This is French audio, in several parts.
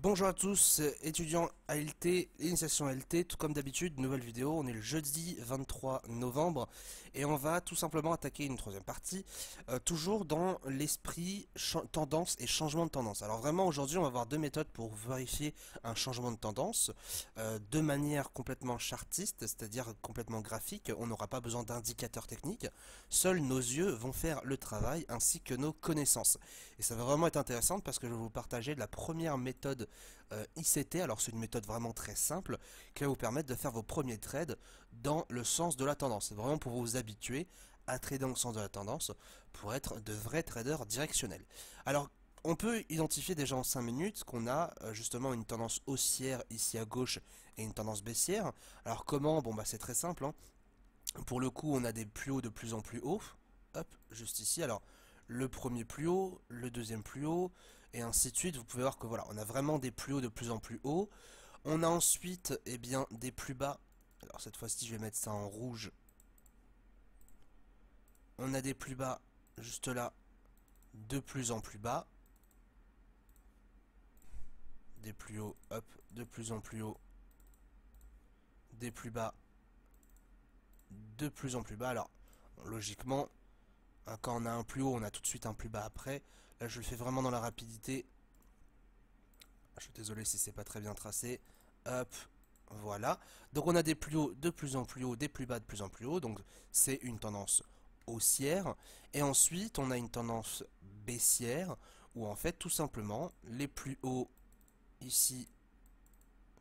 Bonjour à tous, étudiants ALT, initiation ALT, tout comme d'habitude, nouvelle vidéo, on est le jeudi 23 novembre et on va tout simplement attaquer une troisième partie, toujours dans l'esprit tendance et changement de tendance. Alors vraiment aujourd'hui on va voir deux méthodes pour vérifier un changement de tendance, de manière complètement chartiste, c'est-à-dire complètement graphique, on n'aura pas besoin d'indicateurs techniques, seuls nos yeux vont faire le travail ainsi que nos connaissances. Et ça va vraiment être intéressant parce que je vais vous partager la première méthode ICT, alors c'est une méthode vraiment très simple qui va vous permettre de faire vos premiers trades dans le sens de la tendance. C'est vraiment pour vous habituer à trader dans le sens de la tendance pour être de vrais traders directionnels. Alors on peut identifier déjà en 5 minutes qu'on a justement une tendance haussière ici à gauche et une tendance baissière. Alors comment? Bon bah c'est très simple, hein. Pour le coup on a des plus hauts de plus en plus hauts. Hop, juste ici. Alors le premier plus haut, le deuxième plus haut, et ainsi de suite. Vous pouvez voir que voilà, on a vraiment des plus hauts de plus en plus hauts. On a ensuite eh bien, des plus bas. Alors cette fois-ci, je vais mettre ça en rouge. On a des plus bas juste là, de plus en plus bas. Des plus hauts, hop, de plus en plus haut. Des plus bas, de plus en plus bas. Alors, logiquement, quand on a un plus haut, on a tout de suite un plus bas après. Là, je le fais vraiment dans la rapidité. Je suis désolé si c'est pas très bien tracé. Hop, voilà. Donc on a des plus hauts de plus en plus hauts, des plus bas de plus en plus haut. Donc c'est une tendance haussière. Et ensuite on a une tendance baissière où en fait tout simplement les plus hauts ici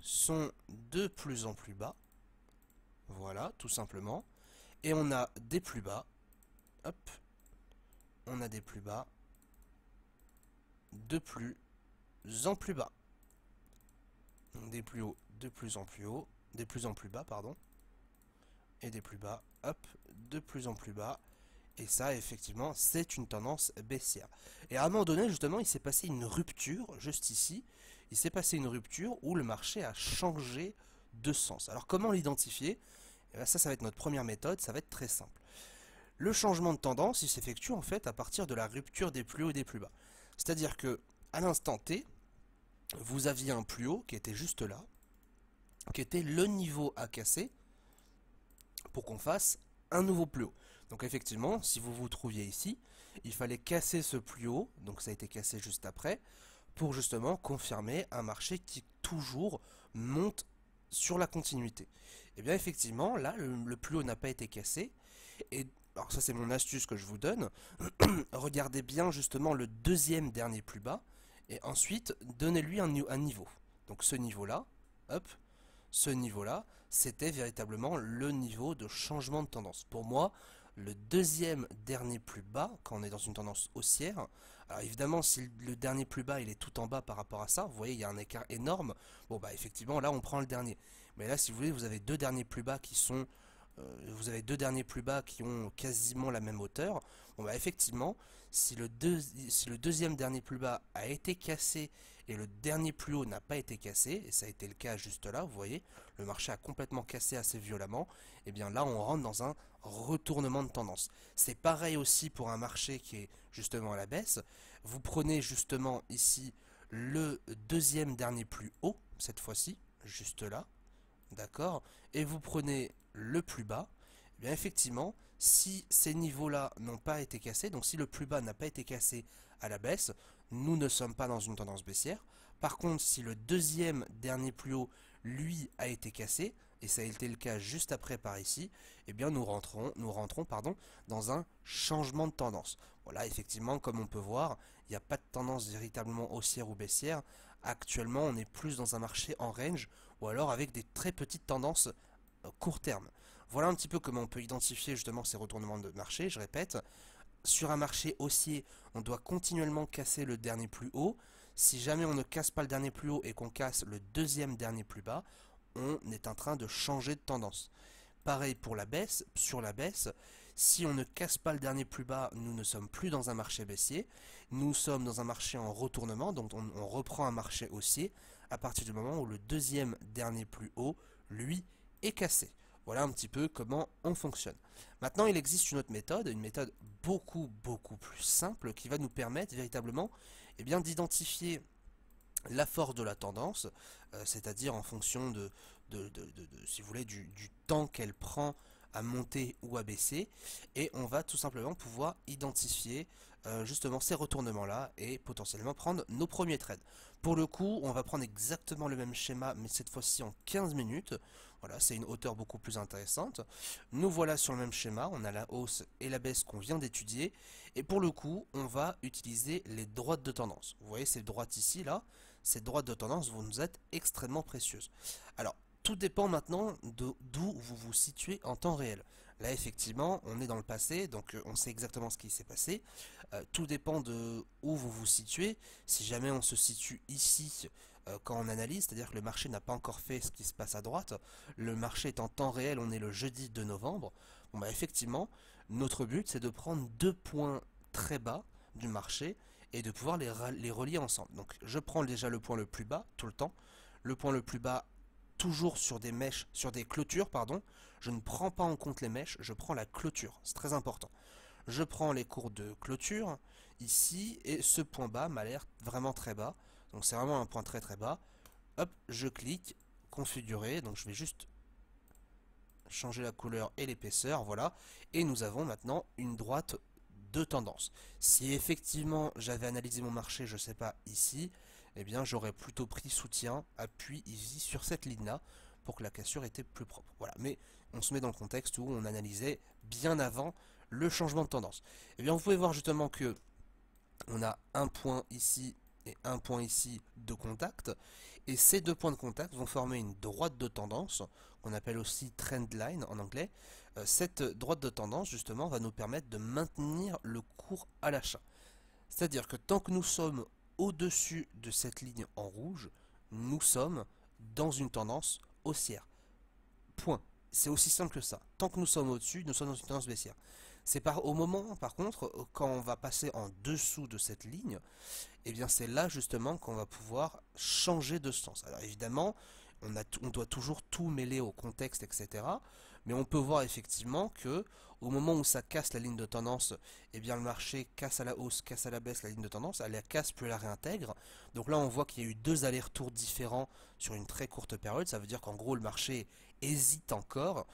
sont de plus en plus bas. Voilà, tout simplement. Et on a des plus bas. Hop. On a des plus bas de plus en plus bas. Des plus hauts de plus en plus haut, des plus en plus bas, pardon, et des plus bas, hop, de plus en plus bas, et ça, effectivement, c'est une tendance baissière. Et à un moment donné, justement, il s'est passé une rupture, juste ici, il s'est passé une rupture où le marché a changé de sens. Alors, comment l'identifier? Eh bien, ça va être notre première méthode, ça va être très simple. Le changement de tendance, il s'effectue en fait à partir de la rupture des plus hauts et des plus bas. C'est-à-dire que, à l'instant T, vous aviez un plus haut qui était juste là, qui était le niveau à casser pour qu'on fasse un nouveau plus haut. Donc effectivement, si vous vous trouviez ici, il fallait casser ce plus haut, donc ça a été cassé juste après, pour justement confirmer un marché qui toujours monte sur la continuité. Et bien effectivement, là, le plus haut n'a pas été cassé, et alors ça c'est mon astuce que je vous donne, regardez bien justement le deuxième dernier plus bas, et ensuite donnez-lui un niveau. Donc ce niveau-là, hop, ce niveau-là, c'était véritablement le niveau de changement de tendance. Pour moi, le deuxième dernier plus bas, quand on est dans une tendance haussière, alors évidemment, si le dernier plus bas, il est tout en bas par rapport à ça, vous voyez, il y a un écart énorme, bon bah effectivement, là, on prend le dernier. Mais là, si vous voulez, vous avez deux derniers plus bas qui sont... vous avez deux derniers plus bas qui ont quasiment la même hauteur. Bon bah effectivement, si le deuxième dernier plus bas a été cassé et le dernier plus haut n'a pas été cassé, et ça a été le cas juste là, vous voyez, le marché a complètement cassé assez violemment, et bien là on rentre dans un retournement de tendance. C'est pareil aussi pour un marché qui est justement à la baisse. Vous prenez justement ici le deuxième dernier plus haut, cette fois-ci, juste là, d'accord, et vous prenez le plus bas, eh bien effectivement, si ces niveaux-là n'ont pas été cassés, donc si le plus bas n'a pas été cassé à la baisse, nous ne sommes pas dans une tendance baissière. Par contre, si le deuxième dernier plus haut, lui, a été cassé, et ça a été le cas juste après par ici, eh bien nous rentrons dans un changement de tendance. Voilà, effectivement, comme on peut voir, il n'y a pas de tendance véritablement haussière ou baissière. Actuellement, on est plus dans un marché en range, ou alors avec des très petites tendances court terme. Voilà un petit peu comment on peut identifier justement ces retournements de marché. Je répète, sur un marché haussier, on doit continuellement casser le dernier plus haut. Si jamais on ne casse pas le dernier plus haut et qu'on casse le deuxième dernier plus bas, on est en train de changer de tendance. Pareil pour la baisse, sur la baisse, si on ne casse pas le dernier plus bas, nous ne sommes plus dans un marché baissier, nous sommes dans un marché en retournement, donc on reprend un marché haussier à partir du moment où le deuxième dernier plus haut, lui, est cassé. Voilà un petit peu comment on fonctionne. Maintenant, il existe une autre méthode, une méthode beaucoup plus simple qui va nous permettre véritablement d'identifier la force de la tendance, c'est-à-dire en fonction si vous voulez, du temps qu'elle prend à monter ou à baisser, et on va tout simplement pouvoir identifier justement ces retournements-là et potentiellement prendre nos premiers trades. Pour le coup, on va prendre exactement le même schéma, mais cette fois-ci en 15 minutes. Voilà, c'est une hauteur beaucoup plus intéressante. Nous voilà sur le même schéma, on a la hausse et la baisse qu'on vient d'étudier, et pour le coup, on va utiliser les droites de tendance. Vous voyez ces droites ici, là, ces droites de tendance vont nous être extrêmement précieuses. Alors, tout dépend maintenant d'où vous vous situez en temps réel. Là, effectivement, on est dans le passé, donc on sait exactement ce qui s'est passé. Tout dépend de où vous vous situez. Si jamais on se situe ici, quand on analyse, c'est-à-dire que le marché n'a pas encore fait ce qui se passe à droite, le marché est en temps réel, on est le jeudi 2 novembre, bon bah effectivement, notre but c'est de prendre deux points très bas du marché et de pouvoir les relier ensemble. Donc je prends déjà le point le plus bas tout le temps, le point le plus bas toujours sur des mèches, sur des clôtures, pardon. Je ne prends pas en compte les mèches, je prends la clôture, c'est très important. Je prends les cours de clôture ici et ce point bas m'a l'air vraiment très bas. Donc c'est vraiment un point très très bas. Hop, je clique, configurer, donc je vais juste changer la couleur et l'épaisseur, voilà. Et nous avons maintenant une droite de tendance. Si effectivement j'avais analysé mon marché, je sais pas, ici, eh bien j'aurais plutôt pris soutien, appui ici sur cette ligne-là pour que la cassure était plus propre. Voilà, mais on se met dans le contexte où on analysait bien avant le changement de tendance. Eh bien vous pouvez voir justement que on a un point ici et un point ici de contact, et ces deux points de contact vont former une droite de tendance, qu'on appelle aussi trend line en anglais. Cette droite de tendance justement va nous permettre de maintenir le cours à l'achat. C'est-à-dire que tant que nous sommes au-dessus de cette ligne en rouge, nous sommes dans une tendance haussière. Point. C'est aussi simple que ça. Tant que nous sommes au-dessus, nous sommes dans une tendance baissière. C'est au moment, par contre, quand on va passer en dessous de cette ligne, et bien c'est là justement qu'on va pouvoir changer de sens. Alors évidemment, on doit toujours tout mêler au contexte, etc. Mais on peut voir effectivement que au moment où ça casse la ligne de tendance, eh bien le marché casse à la hausse, casse à la baisse la ligne de tendance, elle la casse puis elle la réintègre. Donc là on voit qu'il y a eu deux allers-retours différents sur une très courte période. Ça veut dire qu'en gros le marché hésite encore.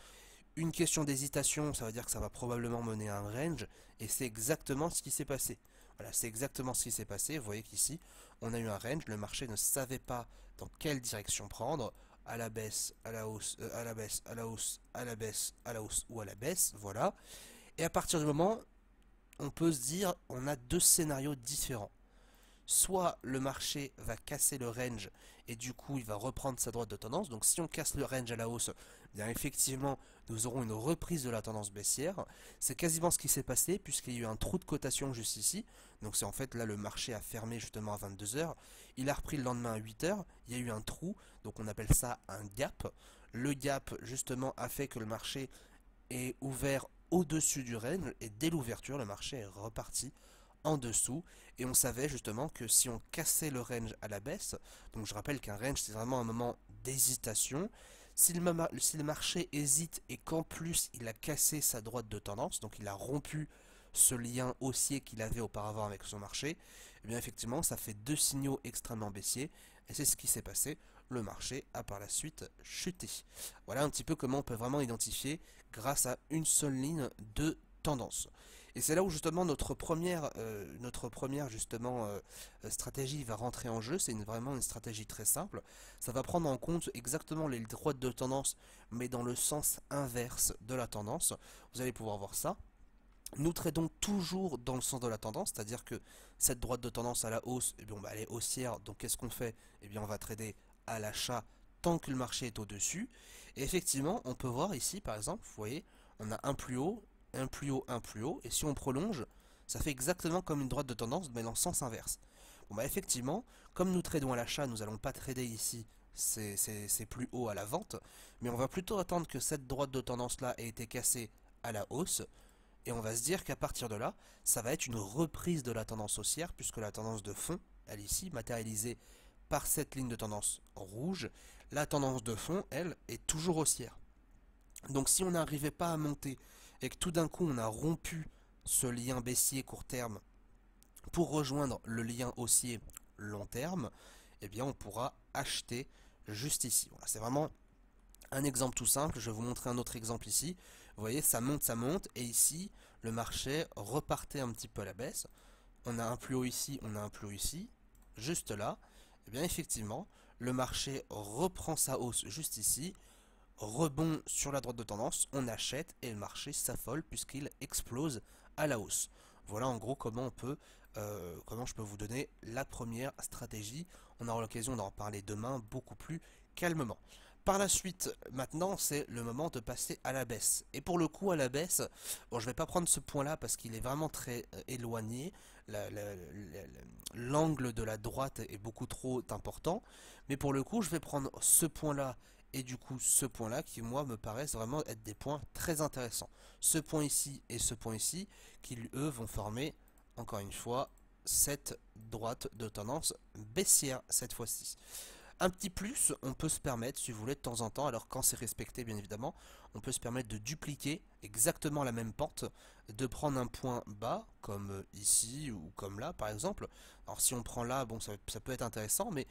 Une question d'hésitation, ça veut dire que ça va probablement mener à un range, et c'est exactement ce qui s'est passé. Voilà, c'est exactement ce qui s'est passé. Vous voyez qu'ici, on a eu un range, le marché ne savait pas dans quelle direction prendre, à la baisse, à la hausse, à la baisse, à la hausse, à la baisse, à la hausse ou à la baisse, voilà. Et à partir du moment, on peut se dire, on a deux scénarios différents. Soit le marché va casser le range et du coup il va reprendre sa droite de tendance. Donc si on casse le range à la hausse, bien effectivement nous aurons une reprise de la tendance baissière. C'est quasiment ce qui s'est passé puisqu'il y a eu un trou de cotation juste ici. Donc c'est en fait là le marché a fermé justement à 22h. Il a repris le lendemain à 8h. Il y a eu un trou, donc on appelle ça un gap. Le gap justement a fait que le marché est ouvert au-dessus du range et dès l'ouverture le marché est reparti en dessous, et on savait justement que si on cassait le range à la baisse, donc je rappelle qu'un range c'est vraiment un moment d'hésitation, si le marché hésite et qu'en plus il a cassé sa droite de tendance, donc il a rompu ce lien haussier qu'il avait auparavant avec son marché, et bien effectivement ça fait deux signaux extrêmement baissiers, et c'est ce qui s'est passé. Le marché a par la suite chuté. Voilà un petit peu comment on peut vraiment identifier grâce à une seule ligne de tendance. Et c'est là où justement notre première justement stratégie va rentrer en jeu. C'est vraiment une stratégie très simple. Ça va prendre en compte exactement les droites de tendance, mais dans le sens inverse de la tendance. Vous allez pouvoir voir ça. Nous tradons toujours dans le sens de la tendance, c'est-à-dire que cette droite de tendance à la hausse, eh bien, elle est haussière. Donc qu'est-ce qu'on fait? Eh bien on va trader à l'achat tant que le marché est au-dessus. Et effectivement, on peut voir ici par exemple, vous voyez, on a un plus haut, un plus haut, un plus haut, et si on prolonge, ça fait exactement comme une droite de tendance, mais dans le sens inverse. Bon bah effectivement, comme nous tradons à l'achat, nous n'allons pas trader ici c'est plus haut à la vente, mais on va plutôt attendre que cette droite de tendance là ait été cassée à la hausse, et on va se dire qu'à partir de là, ça va être une reprise de la tendance haussière, puisque la tendance de fond, elle ici, matérialisée par cette ligne de tendance rouge, la tendance de fond, elle, est toujours haussière. Donc si on n'arrivait pas à monter et que tout d'un coup on a rompu ce lien baissier court terme pour rejoindre le lien haussier long terme, eh bien on pourra acheter juste ici. Voilà, c'est vraiment un exemple tout simple. Je vais vous montrer un autre exemple ici. Vous voyez, ça monte, et ici, le marché repartait un petit peu à la baisse. On a un plus haut ici, on a un plus haut ici, juste là. Et bien effectivement, le marché reprend sa hausse juste ici, rebond sur la droite de tendance, on achète et le marché s'affole puisqu'il explose à la hausse. Voilà en gros comment je peux vous donner la première stratégie. On aura l'occasion d'en reparler demain beaucoup plus calmement. Par la suite, maintenant, c'est le moment de passer à la baisse. Et pour le coup, à la baisse, bon, je ne vais pas prendre ce point-là parce qu'il est vraiment très éloigné. L'angle de la droite est beaucoup trop important. Mais pour le coup, je vais prendre ce point-là et du coup ce point-là qui, moi, me paraissent vraiment être des points très intéressants. Ce point ici et ce point ici qui, eux, vont former, encore une fois, cette droite de tendance baissière cette fois-ci. Un petit plus, on peut se permettre, si vous voulez, de temps en temps, alors quand c'est respecté bien évidemment, on peut se permettre de dupliquer exactement la même pente, de prendre un point bas, comme ici ou comme là par exemple. Alors si on prend là, bon ça peut être intéressant, mais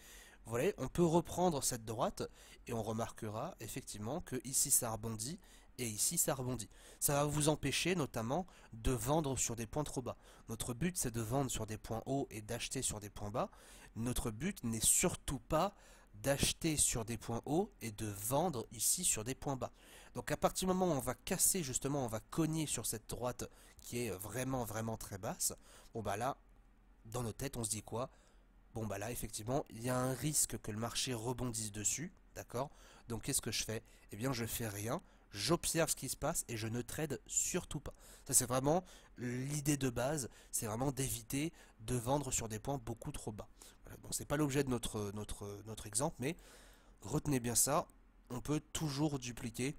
vous voyez, on peut reprendre cette droite et on remarquera effectivement que ici ça rebondit et ici ça rebondit. Ça va vous empêcher notamment de vendre sur des points trop bas. Notre but c'est de vendre sur des points hauts et d'acheter sur des points bas. Notre but n'est surtout pas d'acheter sur des points hauts et de vendre ici sur des points bas. Donc à partir du moment où on va casser justement, on va cogner sur cette droite qui est vraiment très basse, bon bah là, dans nos têtes on se dit quoi? Bon bah là effectivement il y a un risque que le marché rebondisse dessus, d'accord? Donc qu'est-ce que je fais? Eh bien je fais rien, j'observe ce qui se passe et je ne trade surtout pas. Ça c'est vraiment l'idée de base, c'est vraiment d'éviter de vendre sur des points beaucoup trop bas. Voilà, bon c'est pas l'objet de notre exemple, mais retenez bien ça, on peut toujours dupliquer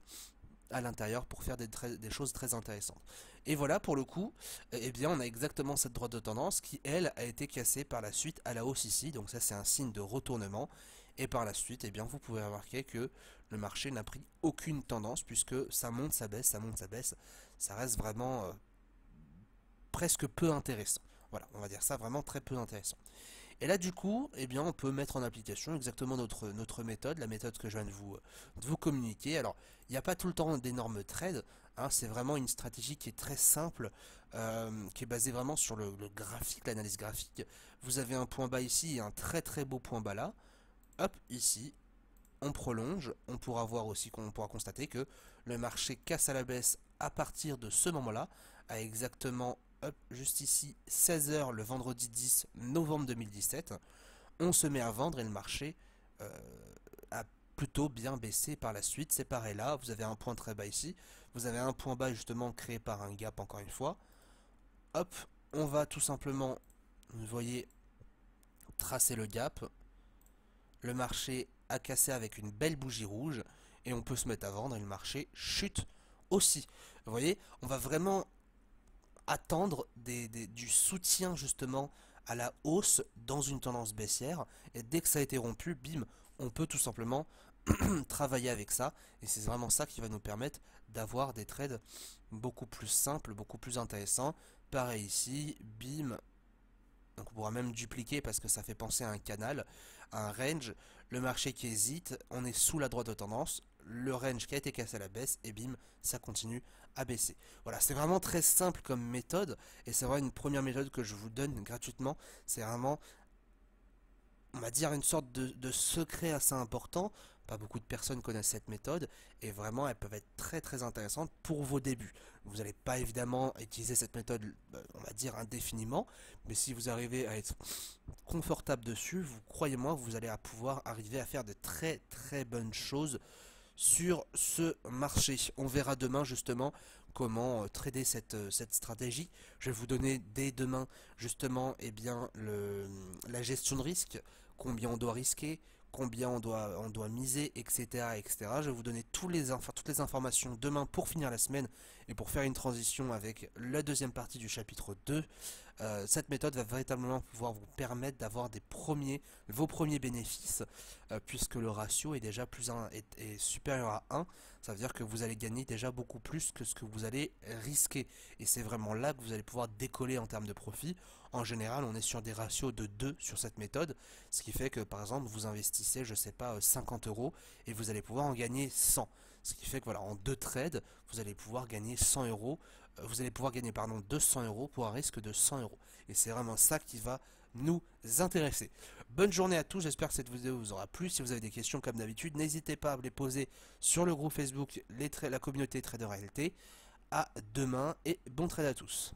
à l'intérieur pour faire des choses très intéressantes. Et voilà, pour le coup, eh bien, on a exactement cette droite de tendance qui, elle, a été cassée par la suite à la hausse ici. Donc ça, c'est un signe de retournement. Et par la suite, eh bien, vous pouvez remarquer que le marché n'a pris aucune tendance puisque ça monte, ça baisse, ça monte, ça baisse. Ça reste vraiment presque peu intéressant. Voilà, on va dire ça vraiment très peu intéressant. Et là du coup, eh bien, on peut mettre en application exactement notre méthode, la méthode que je viens de vous communiquer. Alors, il n'y a pas tout le temps d'énormes trades, hein, c'est vraiment une stratégie qui est très simple, qui est basée vraiment sur le graphique, l'analyse graphique. Vous avez un point bas ici et un très beau point bas là. Hop, ici, on prolonge, on pourra voir aussi qu'on pourra constater que le marché casse à la baisse à partir de ce moment-là, à exactement hop, juste ici 16 h le vendredi 10 novembre 2017. On se met à vendre et le marché a plutôt bien baissé par la suite. C'est pareil là, vous avez un point très bas ici, vous avez un point bas justement créé par un gap encore une fois. Hop, on va tout simplement, vous voyez, tracer le gap. Le marché a cassé avec une belle bougie rouge et on peut se mettre à vendre et le marché chute aussi. Vous voyez, on va vraiment attendre du soutien justement à la hausse dans une tendance baissière et dès que ça a été rompu, bim, on peut tout simplement travailler avec ça et c'est vraiment ça qui va nous permettre d'avoir des trades beaucoup plus simples, beaucoup plus intéressants. Pareil ici, bim, donc on pourra même dupliquer parce que ça fait penser à un canal, à un range, le marché qui hésite, on est sous la droite de tendance, le range qui a été cassé à la baisse et bim, ça continue à baisser. Voilà, c'est vraiment très simple comme méthode et c'est vraiment une première méthode que je vous donne gratuitement. C'est vraiment, on va dire, une sorte de secret assez important. Pas beaucoup de personnes connaissent cette méthode et vraiment elles peuvent être très intéressantes pour vos débuts. Vous n'allez pas évidemment utiliser cette méthode, on va dire, indéfiniment, mais si vous arrivez à être confortable dessus, vous croyez-moi, vous allez pouvoir arriver à faire de très bonnes choses sur ce marché. On verra demain justement comment trader cette stratégie. Je vais vous donner dès demain justement bien, la gestion de risque, combien on doit risquer, combien on doit miser, etc., etc. Je vais vous donner toutes les informations demain pour finir la semaine Et pour faire une transition avec la deuxième partie du chapitre 2, cette méthode va véritablement pouvoir vous permettre d'avoir vos premiers bénéfices, puisque le ratio est déjà est supérieur à 1. Ça veut dire que vous allez gagner déjà beaucoup plus que ce que vous allez risquer. Et c'est vraiment là que vous allez pouvoir décoller en termes de profit. En général, on est sur des ratios de 2 sur cette méthode, ce qui fait que par exemple, vous investissez, je sais pas, 50 euros et vous allez pouvoir en gagner 100. Ce qui fait que voilà, en 2 trades, vous allez pouvoir gagner 100 euros. Vous allez pouvoir gagner 200 euros pour un risque de 100 euros. Et c'est vraiment ça qui va nous intéresser. Bonne journée à tous, j'espère que cette vidéo vous aura plu. Si vous avez des questions comme d'habitude, n'hésitez pas à les poser sur le groupe Facebook, la communauté Trader ALT. À demain et bon trade à tous.